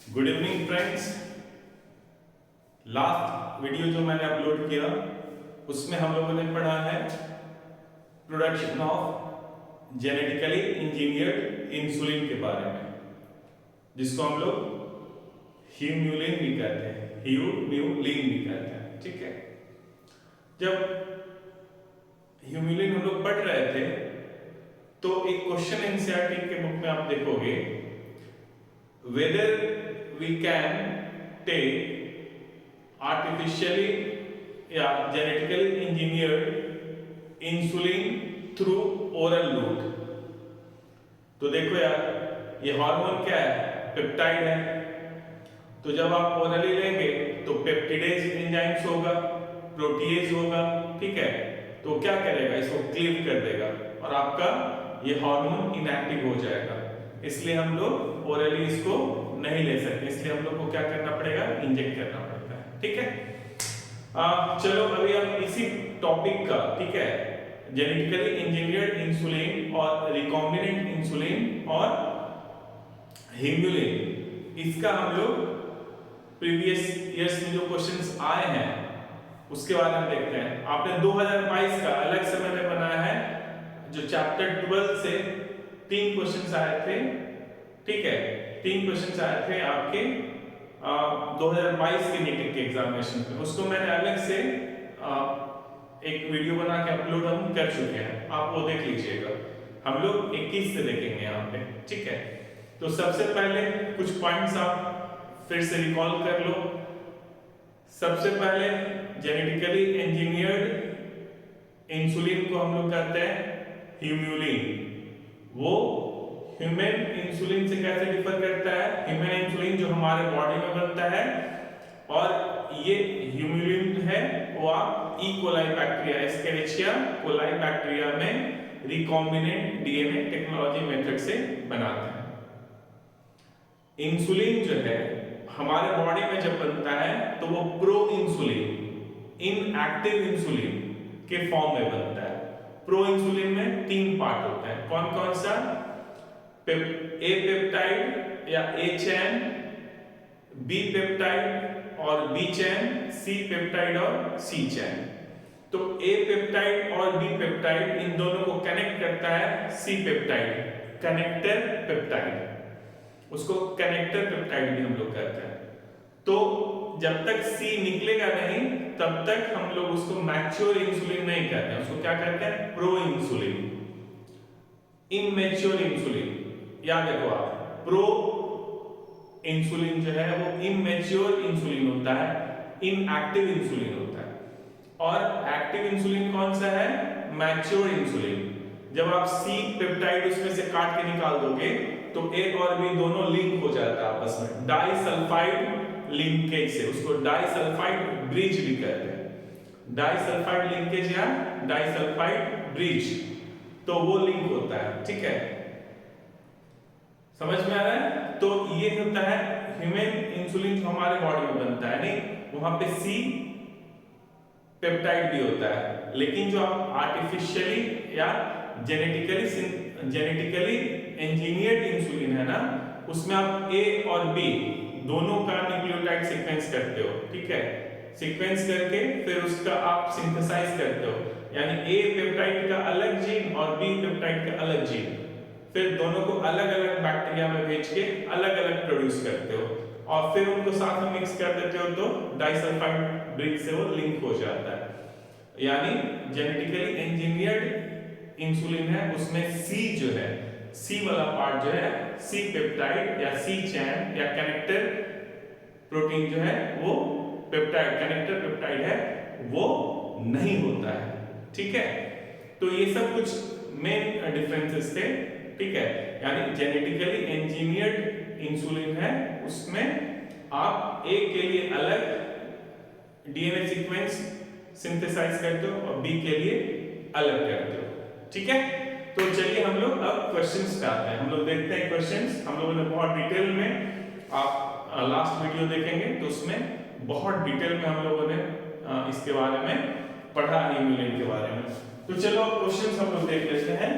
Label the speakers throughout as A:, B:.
A: Good evening friends. Last video जो मैंने upload किया उसमें हम लोगों ने पढ़ा है production of genetically engineered insulin के बारे में, जिसको हम लोग ह्यूम्यूलिन भी कहते हैं, ह्यूम्यूलिन भी कहते हैं। ठीक है, जब ह्यूम्यूलिन हम लोग पढ़ रहे थे तो एक क्वेश्चन एनसीईआरटी के बुक में आप देखोगे, weather we can take artificially या genetically engineered insulin through oral route। तो देखो यार, ये हार्मोन क्या है? पेप्टाइड है। तो जब आप ओरली लेंगे तो पेप्टिडेज एंजाइम्स होगा, प्रोटीएज होगा। ठीक है, तो क्या करेगा? इसको क्लीव कर देगा और आपका ये हार्मोन इनएक्टिव हो जाएगा। इसलिए हम लोग ओरली इसको नहीं ले सकते, इसलिए हम लोग को क्या करना पड़ेगा? इंजेक्ट करना पड़ेगा। ठीक है, चलो अभी हम इसी टॉपिक का, ठीक है, जेनेटिकली इंजीनियर्ड इंसुलिन और रिकॉम्बिनेंट इंसुलिन और ह्यूम्यूलिन, इसका हम लोग प्रीवियस ईयर्स में जो क्वेश्चंस आए हैं उसके बारे में देखते हैं। आपने 2022 का अलग से मैंने बनाया है, जो चैप्टर 12 से 3 क्वेश्चंस आए थे। ठीक है, 3 क्वेश्चंस आए थे आपके 2022 के नीट के एग्जामिनेशन में। उसको मैंने अलग से एक वीडियो बना के अपलोड हम कर चुके हैं, आप वो देख लीजिएगा। हम लोग 21 से देखेंगे यहाँ पे। ठीक है, तो सबसे पहले कुछ पॉइंट्स आप फिर से रिकॉल कर लो। सबसे पहले जेनेटिकली इंजीनियर्ड इंसुलिन को हम लोग कहते हैं ह्यूम्यूलिन। वो ह्यूमन इंसुलिन से कैसे डिफर करता है? ह्यूमन इंसुलिन जो हमारे बॉडी में बनता है, और ये ह्यूम्यूलिन है वो आप E coli bacteria, एस्केरिचिया coli bacteria में रिकॉम्बिनेंट डीएनए टेक्नोलॉजी मेथड से बनाते हैं। इंसुलिन जो है हमारे बॉडी में जब बनता है तो वो प्रो इंसुलिन, इनएक्टिव इंसुलिन के फॉर्म में बनता है। प्रो इंसुलिन में 3 पार्ट होते हैं। कौन कौन सा? ए पेप्टाइड या ए चैन, बी पेप्टाइड और बी चैन, सी पेप्टाइड और सी चैन। तो ए पेप्टाइड और बी पेप्टाइड, इन दोनों को कनेक्ट करता है सी पेप्टाइड, कनेक्टर पेप्टाइड। उसको कनेक्टर पेप्टाइड भी हम लोग कहते हैं। तो जब तक सी निकलेगा नहीं तब तक हम लोग उसको मैच्योर इंसुलिन नहीं कहते हैं, उसको क्या कहते हैं? Pro insulin. इमैच्योर इंसुलिन, याद रखो आप, प्रो इंसुलिन जो है वो इमैच्योर इंसुलिन होता है, इनएक्टिव इंसुलिन होता है। और एक्टिव इंसुलिन कौन सा है? Mature insulin. जब आप सी पेप्टाइड उसमें से काट के निकाल दोगे तो ए और बी दोनों लिंक हो जाता है आपस में, डाइसल्फाइड लिंकेज से। उसको डाइसल्फाइड ब्रिज भी कहते हैं। डाइसल्फाइड लिंकेज या डाइसल्फाइड ब्रिज, तो वो लिंक होता है। ठीक है, समझ में आ रहा है? तो ये होता है ह्यूमन इंसुलिन जो हमारे बॉडी में बनता है, नहीं वहां पे सी पेप्टाइड भी होता है। लेकिन जो आप आर्टिफिशियली या जेनेटिकली इंजीनियर्ड इंसुलिन है ना, उसमें आप ए और बी दोनों का न्यूक्लियोटाइड सीक्वेंस करते हो। ठीक है, सीक्वेंस करके फिर उसका आप सिंथेसाइज करते हो, यानी ए पेप्टाइड का अलग जीन और बी पेप्टाइड का अलग जीन, फिर दोनों को अलग अलग बैक्टीरिया में भेज के अलग अलग प्रोड्यूस करते हो और फिर उनको साथ में मिक्स कर देते हो तो डाइसल्फाइड ब्रिज से वो लिंक हो जाता है। यानी जेनेटिकली इंजीनियर्ड इंसुलिन है, उसमें सी जो है, सी वाला पार्ट जो है, सी पेप्टाइड या सी चैन या कनेक्टर प्रोटीन जो है वो पेप्टाइड, कनेक्टर पेप्टाइड है, वो नहीं होता है। ठीक है, तो ये सब कुछ मेन डिफरेंसेस थे। ठीक है, यानी जेनेटिकली इंजीनियर्ड इंसुलिन है, उसमें आप ए के लिए अलग डीएनए सीक्वेंस सिंथेसाइज करते हो और बी के लिए अलग करते हो। ठीक है, तो चलिए हम लोग अब क्वेश्चंस पे आते हैं। हम लोग देखते हैं क्वेश्चंस। हम लोगों ने बहुत डिटेल में, आप लास्ट वीडियो देखेंगे तो उसमें बहुत डिटेल में हम लोगों ने इसके बारे में पढ़ा, ह्यूम्यूलिन के बारे में। तो चलो अब क्वेश्चंस हम लोग देख लेते हैं।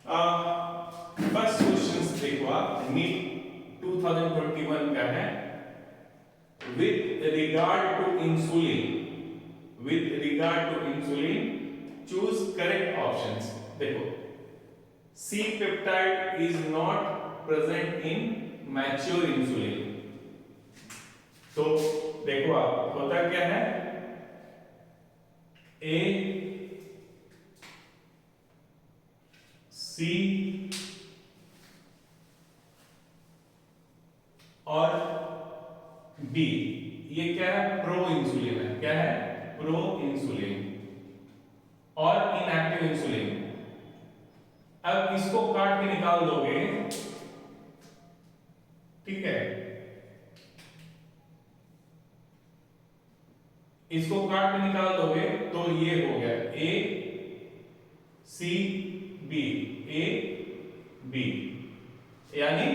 A: फर्स्ट क्वेश्चन देखो आप, नीट 2021 का है, with regard to insulin choose correct options। देखो C peptide is not present in mature insulin। तो देखो आप होता क्या है, A, C और B, ये क्या है, प्रो इंसुलिन है। क्या है, प्रो इंसुलिन और इनएक्टिव इंसुलिन। अब इसको काट के निकाल दोगे, ठीक है, इसको काट के निकाल दोगे तो ये हो गया A C B, A B, यानी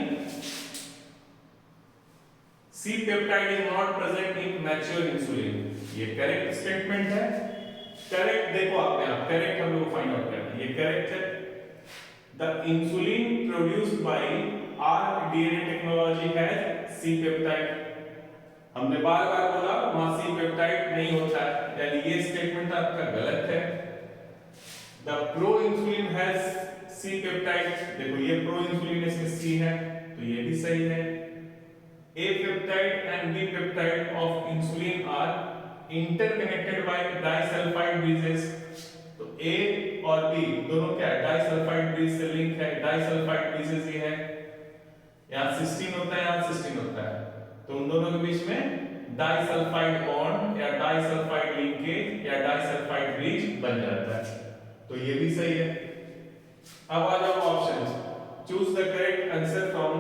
A: C peptide is not present in mature insulin। ये करेक्ट स्टेटमेंट है। करेक्ट देखो आप यहां, करेक्ट हम लोग फाइंड आउट करना है, ये करेक्ट है। The insulin produced by R DNA technology has C peptide। हमने बार बार बोला वहां C peptide नहीं होता है, यानी ये स्टेटमेंट आपका गलत है। The pro insulin has C peptide, देखो ये प्रो इंसुलिन इसमें C है तो ये भी सही है। A peptide and B peptide of insulin are interconnected by disulfide bases। तो A और B दोनों क्या है, डाइसल्फाइड बेस से लिंक है। डाइसल्फाइड बेसेस ये है, यहाँ सिस्टीन होता है, यहाँ सिस्टीन होता है, तो उन दोनों के बीच में डाइसल्फाइड बॉन्ड या डाइसल्फाइड लिंकेज या डाइसल्फाइड ब्रिज बन जाता है, तो ये भी सही है। अब आ जाओ options, choose the correct answer from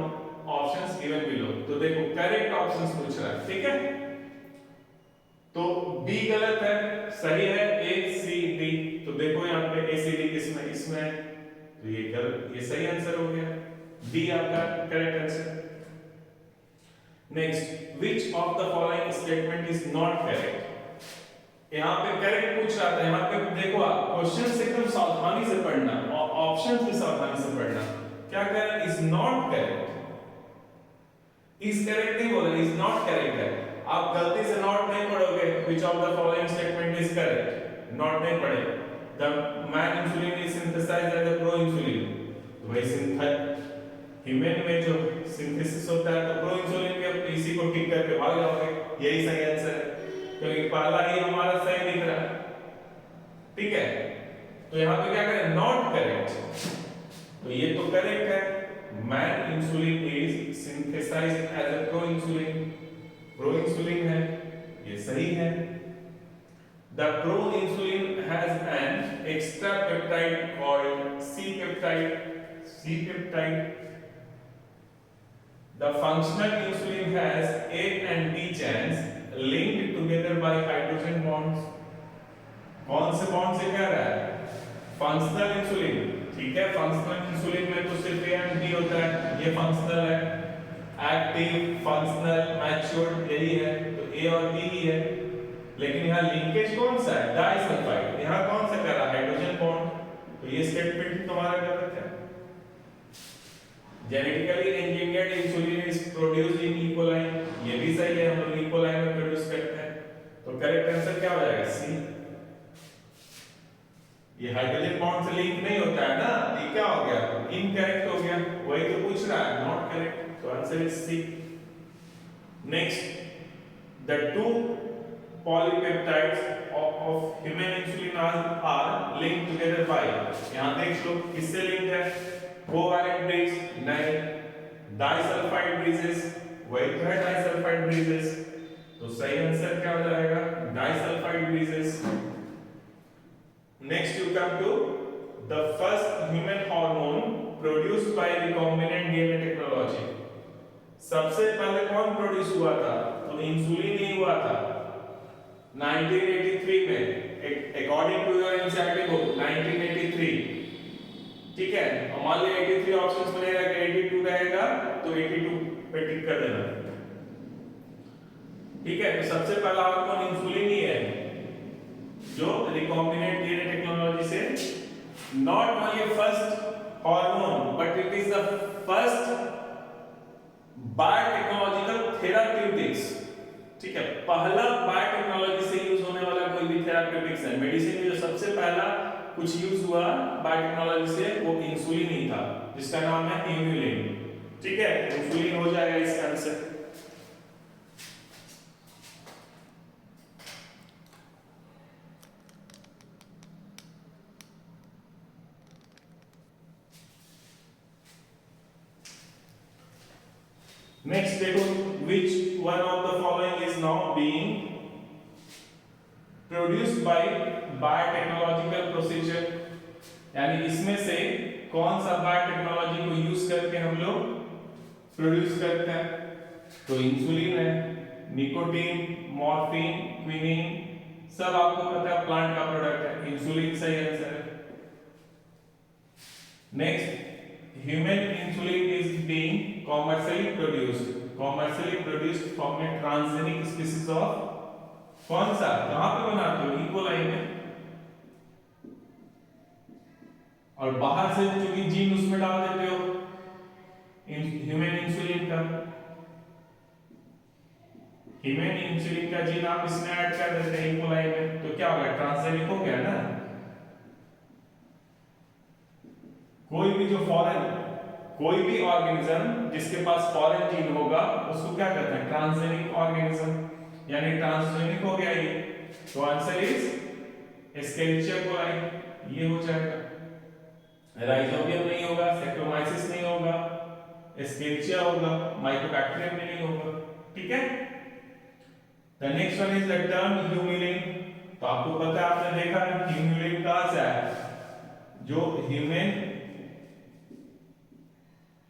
A: options given below. तो देखो करेक्ट ऑप्शंस पूछ रहा है, ठीक है, तो बी गलत है, सही है ए सी डी। तो देखो यहाँ पे ए सी डी किसमें, इसमें, तो ये गलत, ये सही आंसर हो गया, डी आपका correct answer. Next, which of the following statement is not correct. यहाँ पे करेक्ट पूछ रहा था, यहाँ पे देखो आप क्वेश्चन से एकदम सावधानी से पढ़ना और ऑप्शंस भी सावधानी से पढ़ना। क्या कह रहा है, is not correct, is correct नहीं बोला, इज नॉट करेक्ट है। आप गलती से नॉट नहीं पढ़ोगे, which of the following statement is correct, not नहीं पढ़े। the man insulin is synthesized as a pro insulin, तो भाई ह्यूमन में जो सिंथेसिस होता है तो प्रो इंसुलिन के अब इसी को टिक करके भाग जाओगे, यही सही आंसर है, क्योंकि पहला ही हमारा सही दिख रहा है, ठीक है। तो यहाँ पे क्या करें, नॉट करेक्ट, तो ये तो करेक्ट है। man insulin is synthesized as a pro insulin, pro insulin है, ये सही है। the pro insulin has an extra peptide called C peptide। the functional insulin has A and B chains linked together by hydrogen bonds। कौन से bond से कह रहा है, फंक्शनल इंसुलिन, ठीक है, फंक्शनल इंसुलिन में तो सिर्फ A and B होता है, ये फंक्शनल है, एक्टिव, फंक्शनल, मैच्योर्ड यही है, तो A और B ही है। लेकिन यहाँ लिंकेज कौन सा है, डाइसल्फाइड, यहाँ कौन सा कर रहा है, हाइड्रोजन बॉन्ड, तो ये स्टेटमेंट तुम्हारा गलत है। Genetically engineered insulin is produced in E coli, ये भी सही है, हम लोग ई कोलाई में प्रोड्यूस करते हैं, तो करेक्ट आंसर क्या हो जाएगा, सी। ये हाइड्रोजन बॉन्ड से लिंक नहीं होता है ना, ये क्या हो गया, इनकरेक्ट हो गया, वही तो पूछ रहा है, नॉट करेक्ट, तो answer is C. Next, the two polypeptides of human insulin are linked together by, यहां देख लो किससे लिंक है, कोवैलेंट ब्रिज नहीं, डाइसल्फाइड ब्रिजेस, वही तो है डाइसल्फाइड ब्रिजेस, तो सही आंसर क्या हो जाएगा, disulphide bridges. Next you come to the first human hormone produced by recombinant DNA technology। सबसे पहले कौन प्रोड्यूस हुआ था, तो इंसुलिन ही हुआ था 1983 में, according to your NCERT book 1983, ठीक है। और मान लो 83 ऑप्शंस में रहेगा, 82 रहेगा तो 82 पे टिक कर देना, ठीक है। तो सबसे पहला हार्मोन इंसुलिन ही है जो रिकॉम्बिनेंट डीएनए टेक्नोलॉजी से, not only first hormone but it is the first by medicine में जो सबसे पहला कुछ यूज हुआ बायोटेक्नोलॉजी से वो इंसुलिन ही था, जिसका नाम है ह्यूमुलिन। ठीक है, इंसुलिन हो जाएगा इसका आंसर। नेक्स्ट देखो, which one of the following is now being produced by biotechnological procedure, यानी इसमें से कौन सा बायोटेक्नोलॉजी को यूज करके हम लोग प्रोड्यूस करते हैं? तो इंसुलिन है, निकोटीन, मॉर्फिन, क्विनिन, सब आपको पता है प्लांट का प्रोडक्ट है। इंसुलिन सही आंसर है। Next, human insulin is being commercially produced from a transgenic species of, कौन सा, कहां पे बनाते हो? इकोलाई में। और बाहर से चूंकि जीन उसमें डाल देते हो ह्यूमन इंसुलिन का, ह्यूमन इंसुलिन का जीन आप इसमें ऐड कर देते हैं इकोलाई में, तो क्या होगा? ट्रांसजेनिक हो गया ना। कोई भी ऑर्गेनिज्म जिसके पास फॉरेन जीन होगा उसको क्या कहते हैं? ट्रांसजेनिक ऑर्गेनिज्म, यानी ट्रांसजेनिक हो गया ये। तो आंसर इज एस्केरिचिया कोलाई, ये हो जाएगा। राइजोबियम नहीं होगा, सेक्टोमाइसिस नहीं होगा, एस्केरिचिया होगा, माइकोबैक्टीरियम भी नहीं होगा। ठीक है। The next one is the term Humulin. तो आपको पता है, आपने देखा ह्यूमुलिन कहां से आया? जो ह्यूमन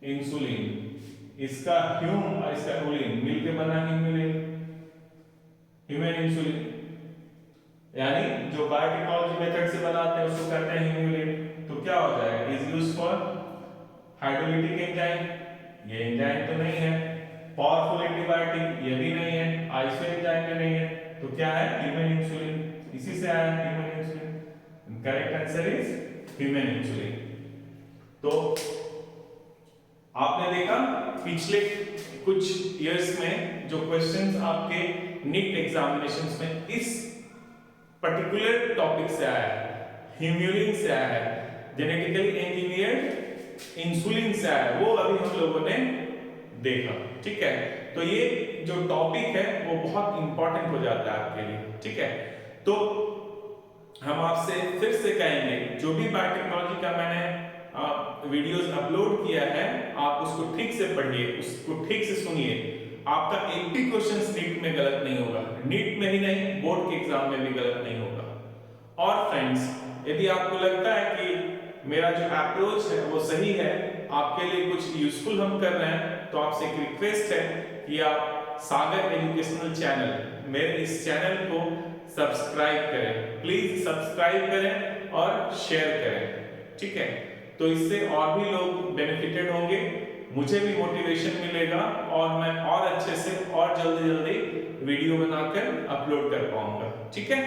A: इंसुलिन, इसका ह्यूम और इसका उलिन मिलके बना ह्यूमुलिन, ह्यूमन इंसुलिन, यानी जो बायोटेक्नोलॉजी मेथड से बनाते हैं उसको कहते हैं ह्यूमुलिन। तो क्या हो जाएगा? Is used for hydrolytic enzyme, ये एंजाइम तो नहीं है। पावरफुल एंटीबायोटिक, ये भी नहीं है। आइसो एंजाइम में नहीं है। तो क्या है? ह्यूमन इंसुलिन, इसी से आया human insulin. Correct answer is human insulin. तो आपने देखा पिछले कुछ इयर्स में जो क्वेश्चंस आपके नीट एग्जामिनेशंस में इस पर्टिकुलर टॉपिक से आया है, ह्यूमुलिन से आया है, जेनेटिकली इंजीनियर्ड इंसुलिन से आया है, वो अभी हम लोगों ने देखा। ठीक है, तो ये जो टॉपिक है वो बहुत इंपॉर्टेंट हो जाता है आपके लिए। ठीक है, तो हम आपसे फिर से कहेंगे, जो भी बायोटेक्नोलॉजी का मैंने वीडियोस अपलोड किया है, आप उसको ठीक से पढ़िए, उसको ठीक से सुनिए। आपका एक भी क्वेश्चन नीट में गलत नहीं होगा, नीट में ही नहीं बोर्ड के एग्जाम में भी गलत नहीं होगा। और फ्रेंड्स, यदि आपको लगता है कि मेरा जो अप्रोच है वो सही है, आपके लिए कुछ यूजफुल हम कर रहे हैं, तो आपसे एक रिक्वेस्ट है कि आप सागर एजुकेशनल चैनल, मेरे इस चैनल को सब्सक्राइब करें। प्लीज सब्सक्राइब करें और शेयर करें। ठीक है, तो इससे और भी लोग बेनिफिटेड होंगे, मुझे भी मोटिवेशन मिलेगा और मैं और अच्छे से और जल्दी वीडियो बनाकर अपलोड कर पाऊंगा। ठीक है,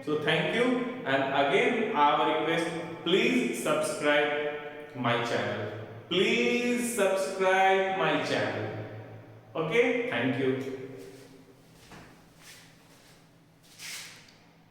A: so thank you and again our request, please subscribe my channel, please subscribe my channel. Okay, thank you.